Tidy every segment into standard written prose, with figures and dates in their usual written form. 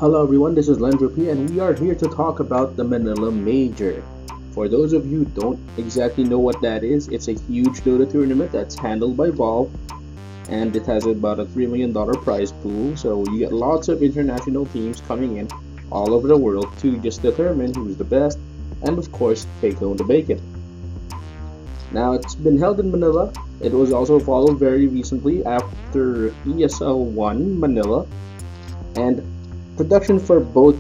Hello everyone, this is Lendropy and we are here to talk about the Manila Major. For those of you who don't exactly know what that is, it's a huge Dota tournament that's handled by Valve and it has about a $3 million prize pool, so you get lots of international teams coming in all over the world to just determine who's the best and of course take home the bacon. Now it's been held in Manila. It was also followed very recently after ESL 1 Manila, and production for both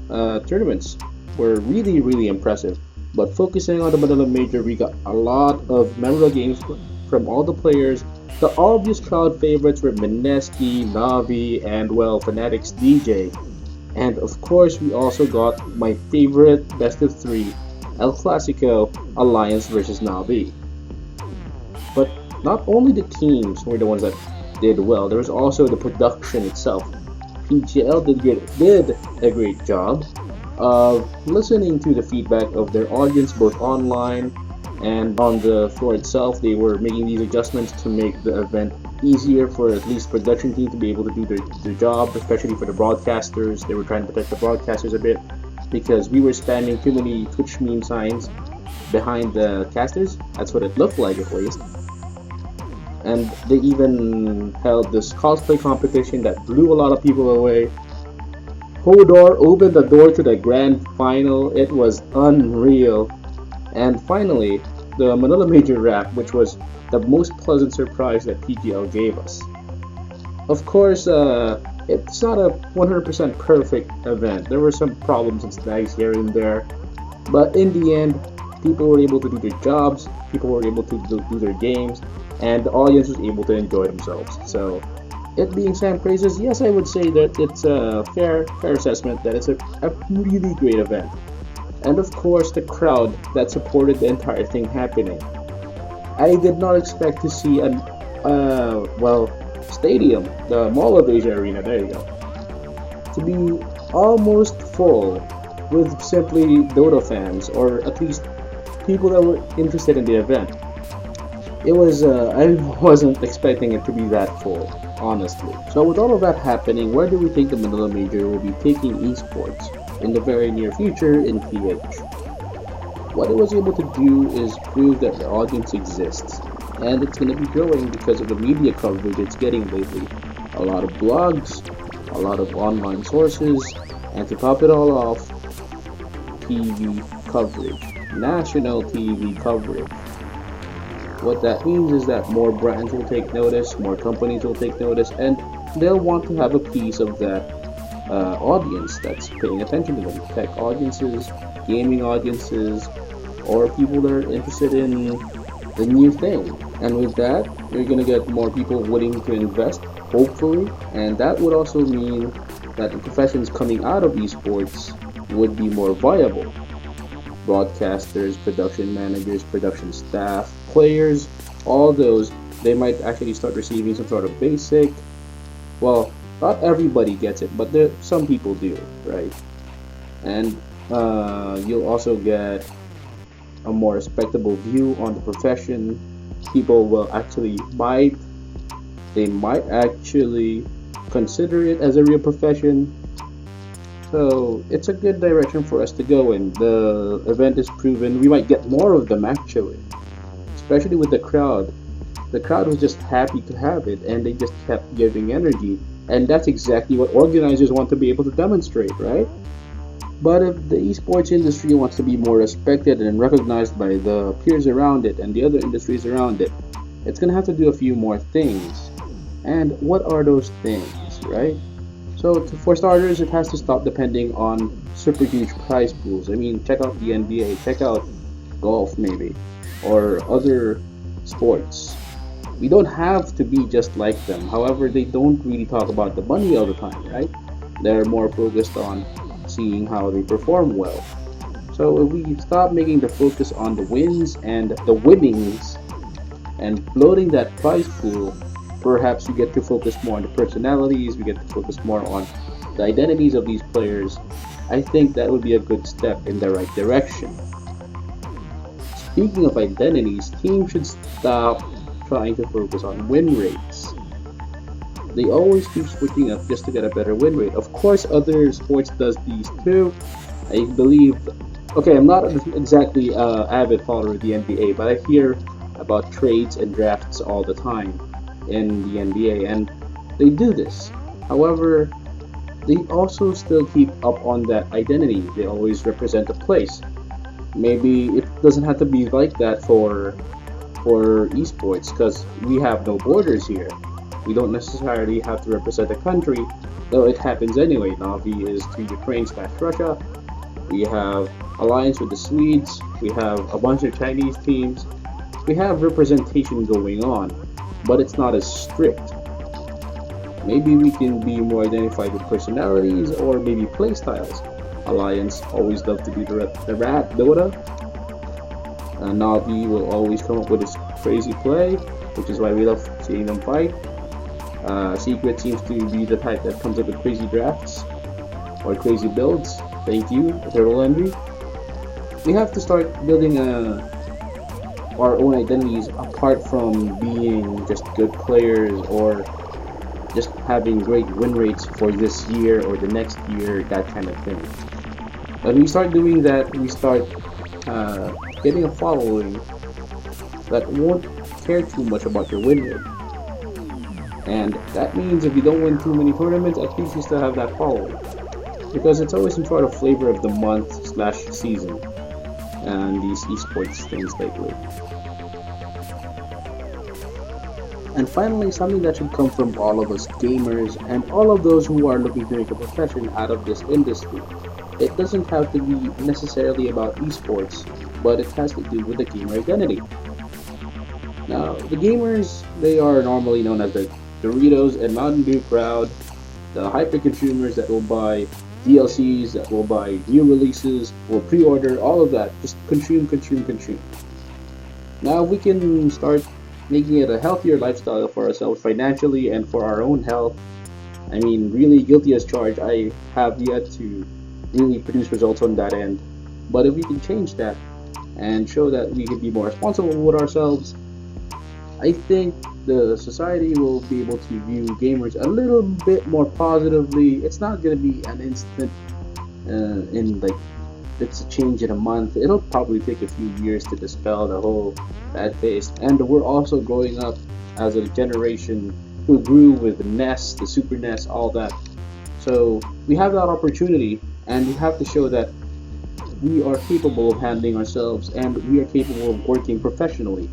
tournaments were really impressive. But focusing on the Manila Major, we got a lot of memorable games from all the players. The obvious crowd favorites were Mineski, Navi, and well, Fnatic's DJ. And of course, we also got my favorite best of three, El Clasico, Alliance versus Navi. But not only the teams were the ones that did well, there was also the production itself. PGL did a great job of listening to the feedback of their audience both online and on the floor itself. They were making these adjustments to make the event easier for at least production team to be able to do their job, especially for the broadcasters. They were trying to protect the broadcasters a bit because we were spamming too many Twitch meme signs behind the casters. That's what it looked like at least. And they even held this cosplay competition that blew a lot of people away. Hodor opened the door to the grand final. It was unreal. And finally, the Manila Major wrap, which was the most pleasant surprise that PGL gave us. Of course, it's not a 100% perfect event. There were some problems and snags here and there. But in the end, people were able to do their jobs, people were able to do their games, and the audience was able to enjoy themselves. So, it being Sam Praises, yes, I would say that it's a fair assessment that it's a really great event. And of course, the crowd that supported the entire thing happening. I did not expect to see an, stadium, the Mall of Asia Arena, there you go, to be almost full with simply Dota fans, or at least people that were interested in the event. It was, I wasn't expecting it to be that full, honestly. So with all of that happening, where do we think the Manila Major will be taking esports in the very near future in PH? What it was able to do is prove that the audience exists, and it's going to be growing because of the media coverage it's getting lately. A lot of blogs, a lot of online sources, and to top it all off, TV coverage, national TV coverage. What that means is that more brands will take notice, more companies will take notice, and they'll want to have a piece of that audience that's paying attention to them. Tech audiences, gaming audiences, or people that are interested in the new thing. And with that, you're going to get more people willing to invest, hopefully, and that would also mean that the professions coming out of esports would be more viable. Broadcasters, production managers, production staff, players, all those, they might actually start receiving some sort of basic. Well, not everybody gets it, but some people do, right? And you'll also get a more respectable view on the profession. People will actually they might actually consider it as a real profession. So it's a good direction for us to go in. The event is proven. We might get more of them actually, especially with the crowd. The crowd was just happy to have it, and they just kept giving energy. And that's exactly what organizers want to be able to demonstrate, right? But if the esports industry wants to be more respected and recognized by the peers around it and the other industries around it, it's going to have to do a few more things. And what are those things, right? So for starters, it has to stop depending on super huge prize pools. I mean, check out the NBA, check out golf maybe, or other sports. We don't have to be just like them. However, they don't really talk about the money all the time, right? They're more focused on seeing how they perform well. So if we stop making the focus on the wins and the winnings and floating that prize pool, perhaps we get to focus more on the personalities, we get to focus more on the identities of these players. I think that would be a good step in the right direction. Speaking of identities, teams should stop trying to focus on win rates. they always keep switching up just to get a better win rate. Of course, other sports does these too. I believe. Okay, I'm not exactly avid follower of the NBA, but I hear about trades and drafts all the time in the NBA, and they do this. However, they also still keep up on that identity. They always represent a place. Maybe it doesn't have to be like that for esports because we have no borders here. We don't necessarily have to represent a country, though it happens anyway. Navi is to Ukraine slash Russia. We have alliance with the Swedes. We have a bunch of Chinese teams. We have representation going on, but it's not as strict. Maybe we can be more identified with personalities or maybe playstyles. Alliance always love to be the rat Dota. Navi will always come up with his crazy play, which is why we love seeing them fight. Secret seems to be the type that comes up with crazy drafts or crazy builds. Thank you, Eternal Envy. We have to start building our own identities apart from being just good players or just having great win rates for this year or the next year, that kind of thing. When we start doing that, we start getting a following that won't care too much about your win rate. And that means if you don't win too many tournaments, at least you still have that following. Because it's always some sort of flavor of the month slash season and these esports things lately. And finally, something that should come from all of us gamers and all of those who are looking to make a profession out of this industry. It doesn't have to be necessarily about esports, but it has to do with the gamer identity. Now, the gamers, they are normally known as the Doritos and Mountain Dew crowd, the hyper consumers that will buy DLCs, that will buy new releases, will pre-order, all of that. Just consume, consume, consume. Now we can start making it a healthier lifestyle for ourselves financially and for our own health. I mean, really guilty as charged. I have yet to really produce results on that end. But if we can change that and show that we can be more responsible with ourselves, I think the society will be able to view gamers a little bit more positively. It's not going to be an instant in like it's a change in a month. It'll probably take a few years to dispel the whole bad taste. And we're also growing up as a generation who grew with the NES, the Super NES, all that. So we have that opportunity, and we have to show that we are capable of handling ourselves and we are capable of working professionally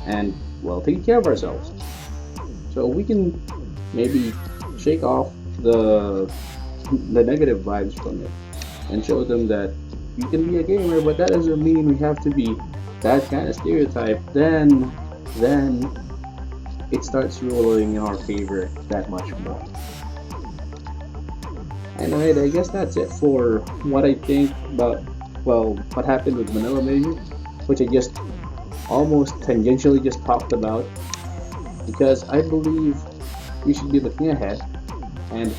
and, well, taking care of ourselves. So we can maybe shake off the negative vibes from it and show them that you can be a gamer, but that doesn't mean we have to be that kind of stereotype. Then it starts rolling in our favor that much more. Anyway, I guess that's it for what I think about, well, what happened with Manila Major, which I just almost tangentially just talked about, because I believe we should be looking ahead and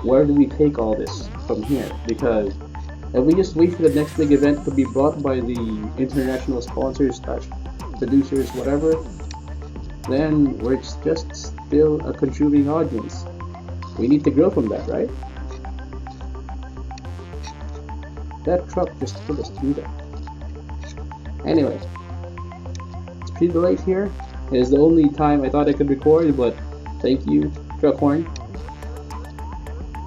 where do we take all this from here, because if we just wait for the next big event to be brought by the international sponsors slash producers, whatever, then we're just still a consuming audience. We need to grow from that, right? That truck just put us through that. Anyway, it's pretty late here. It is the only time I thought I could record, but thank you, Truckhorn.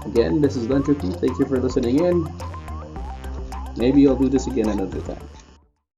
Again, this is Lunch Thank you for listening in. Maybe I'll do this again another time.